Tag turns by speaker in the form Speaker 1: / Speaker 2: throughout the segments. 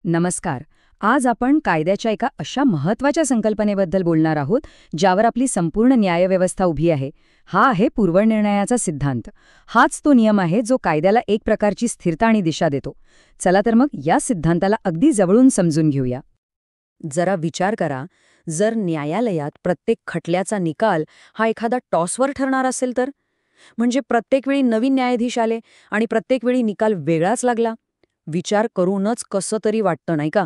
Speaker 1: नमस्कार. आज आपण कायद्याच्या एका अशा महत्त्वाच्या संकल्पनेबद्दल बोलणार आहोत, ज्यावर आपली संपूर्ण न्यायव्यवस्था उभी आहे. हा आहे पूर्वनिर्णयाचा सिद्धांत. हाच तो नियम आहे जो कायद्याला एक प्रकारची स्थिरता आणि दिशा देतो. चला तर मग या सिद्धांताला अगदी जवळून समजून घेऊया. जरा विचार करा, जर न्यायालयात प्रत्येक खटल्याचा निकाल हा एखादा टॉसवर ठरणार असेल तर? म्हणजे प्रत्येक वेळी नवीन न्यायाधीश आले आणि प्रत्येक वेळी निकाल वेगळाच लागला. विचार करूनच कसं तरी वाटतं, नाही का?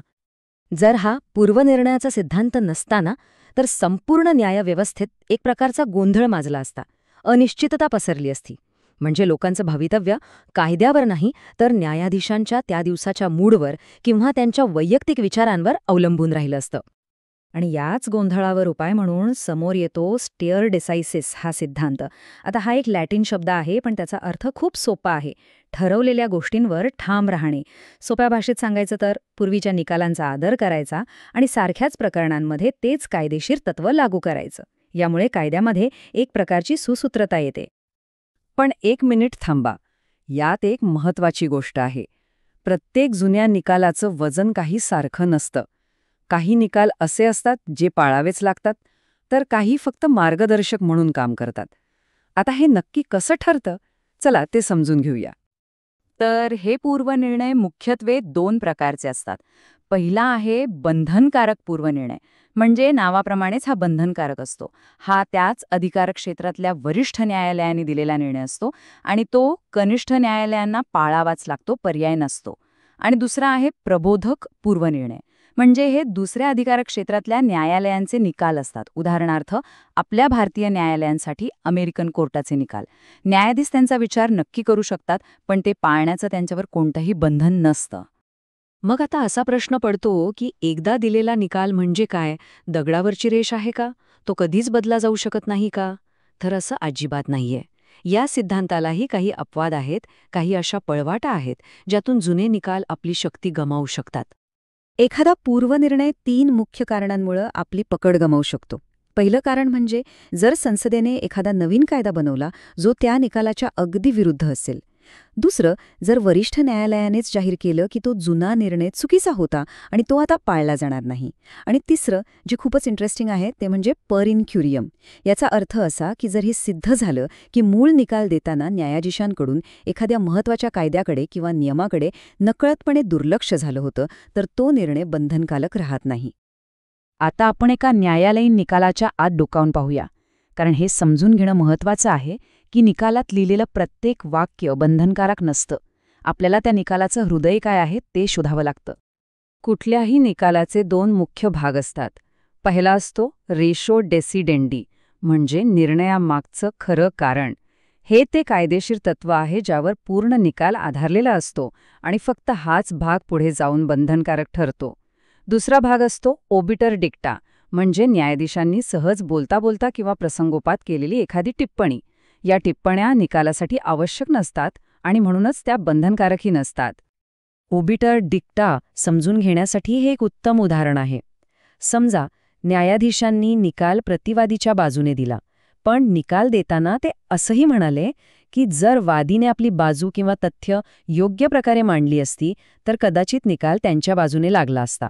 Speaker 1: जर हा पूर्वनिर्णयाचा सिद्धांत नसताना तर संपूर्ण न्यायव्यवस्थेत एक प्रकारचा गोंधळ माजला असता, अनिश्चितता पसरली असती. म्हणजे लोकांचं भवितव्य कायद्यावर नाही तर न्यायाधीशांच्या त्या दिवसाच्या मूडवर किंवा त्यांच्या वैयक्तिक विचारांवर अवलंबून राहिलं असतं. आणि याच गोंधळावर उपाय म्हणून समोर येतो स्टेअर डेसाइसिस हा सिद्धांत. आता हा एक लॅटिन शब्द आहे, पण त्याचा अर्थ खूप सोपा आहे. ठरवलेल्या गोष्टींवर ठाम राहणे. सोप्या भाषेत सांगायचं तर पूर्वीच्या निकालांचा आदर करायचा आणि सारख्याच प्रकरणांमध्ये तेच कायदेशीर तत्त्व लागू करायचं. यामुळे कायद्यामध्ये एक प्रकारची सुसूत्रता येते. पण एक मिनिट थांबा. यात एक महत्त्वाची गोष्ट आहे. प्रत्येक जुन्या निकालाचं वजन काही सारखं नसतं. काही निकाल असे असतात जे पाळावेच लागतात, तर काही फक्त मार्गदर्शक म्हणून काम करतात. आता हे नक्की कसं ठरतं? चला ते समजून घेऊया. तर हे पूर्वनिर्णय मुख्यत्वे दोन प्रकारचे असतात. पहिला आहे बंधनकारक पूर्वनिर्णय. म्हणजे नावाप्रमाणेच हा बंधनकारक असतो. हा त्याच अधिकार क्षेत्रातल्या वरिष्ठ न्यायालयाने दिलेला निर्णय असतो आणि तो कनिष्ठ न्यायालयांना पाळावाच लागतो, पर्याय नसतो. आणि दुसरा आहे प्रबोधक पूर्वनिर्णय. म्हणजे हे दुसऱ्या अधिकार क्षेत्रातल्या न्यायालयांचे निकाल असतात. उदाहरणार्थ आपल्या भारतीय न्यायालयांसाठी अमेरिकन कोर्टाचे निकाल. न्यायाधीश त्यांचा विचार नक्की करू शकतात, पण ते पाळण्याचं त्यांच्यावर कोणतंही बंधन नसतं. मग आता असा प्रश्न पडतो की एकदा दिलेला निकाल म्हणजे काय? दगडावरची रेष आहे का? तो कधीच बदला जाऊ शकत नाही का? तर असं अजिबात नाहीये. या सिद्धांतालाही काही अपवाद आहेत, काही अशा पळवाटा आहेत ज्यातून जुने निकाल आपली शक्ती गमावू शकतात. एखादा पूर्वनिर्णय 3 मुख्य कारणांमुळे आपली पकड गमावू शकतो. पहिलं कारण म्हणजे जर संसदेने एखादा नवीन कायदा बनवला जो त्या निकालाच्या अगदी विरुद्ध असेल. दुसरं, जर वरिष्ठ न्यायालयानेच जाहीर केलं की तो जुना निर्णय चुकीचा होता आणि तो आता पाळला जाणार नाही. आणि तिसरं, जे खूपच इंटरेस्टिंग आहे, ते म्हणजे पर इन क्युरियम. याचा अर्थ असा की जर हे सिद्ध झालं की मूळ निकाल देताना न्यायाधीशांकडून एखाद्या महत्त्वाच्या कायद्याकडे किंवा नियमाकडे नकळतपणे दुर्लक्ष झालं होतं, तर तो निर्णय बंधनकारक राहत नाही. आता आपण एका न्यायालयीन निकालाच्या आत डोकावून पाहूया, कारण हे समजून घेणं महत्त्वाचं आहे की निकालात लिहिलेलं प्रत्येक वाक्य बंधनकारक नसतं. आपल्याला त्या निकालाचं हृदय काय आहे ते शोधावं लागतं. कुठल्याही निकालाचे 2 मुख्य भाग असतात. पहिला असतो रेशो डेसिडेंडी, म्हणजे निर्णयामागचं खरं कारण. हे ते कायदेशीर तत्त्व आहे ज्यावर पूर्ण निकाल आधारलेला असतो आणि फक्त हाच भाग पुढे जाऊन बंधनकारक ठरतो. दुसरा भाग असतो ओबिटर डिक्टा, म्हणजे न्यायाधीशांनी सहज बोलता बोलता किंवा प्रसंगोपात केलेली एखादी टिप्पणी. या टिप्पण्या निकालासाठी आवश्यक नसतात आणि म्हणूनच त्या बंधनकारकही नसतात. ओबिटर डिक्टा समजून घेण्यासाठी हे एक उत्तम उदाहरण आहे. समजा न्यायाधीशांनी निकाल प्रतिवादीच्या बाजूने दिला, पण निकाल देताना ते असंही म्हणाले की जर वादीने आपली बाजू किंवा तथ्य योग्य प्रकारे मांडली असती तर कदाचित निकाल त्यांच्या बाजूने लागला असता.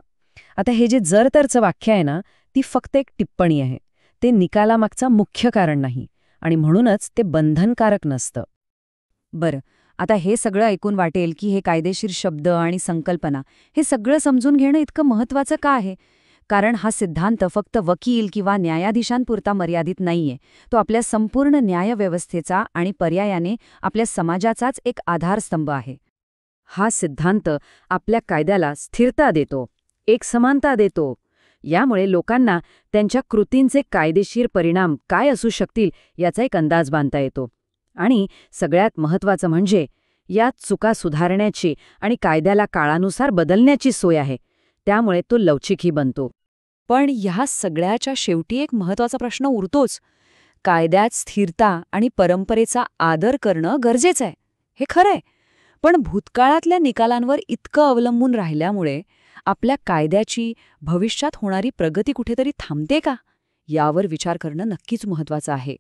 Speaker 1: आता हे जे जर तरचं वाक्य आहे ना, ती फक्त एक टिप्पणी आहे. ते निकालामागचा मुख्य कारण नाही आणि म्हणूनच ते बंधनकारक नसतं. बरं, आता हे सगळं ऐकून वाटेल की हे कायदेशीर शब्द आणि संकल्पना हे सगळं समजून घेणं इतकं महत्त्वाचं का आहे? कारण हा सिद्धांत फक्त वकील किंवा न्यायाधीशांपुरता मर्यादित नाहीये. तो आपल्या संपूर्ण न्यायव्यवस्थेचा आणि पर्यायाने आपल्या समाजाचाच एक आधारस्तंभ आहे. हा सिद्धांत आपल्या कायद्याला स्थिरता देतो, एक समानता देतो. यामुळे लोकांना त्यांच्या कृतींचे कायदेशीर परिणाम काय असू शकतील याचा एक अंदाज बांधता येतो. आणि सगळ्यात महत्त्वाचं म्हणजे यात चुका सुधारण्याची आणि कायद्याला काळानुसार बदलण्याची सोय आहे. त्यामुळे तो लवचिकही बनतो. पण ह्या सगळ्याच्या शेवटी एक महत्त्वाचा प्रश्न उरतोच. कायद्यात स्थिरता आणि परंपरेचा आदर करणं गरजेचं आहे, हे खरंय. पण भूतकाळातल्या निकालांवर इतकं अवलंबून राहिल्यामुळे आपल्या कायद्याची भविष्यात होणारी प्रगती कुठेतरी थांबते का? यावर विचार करणं नक्कीच महत्त्वाचं आहे.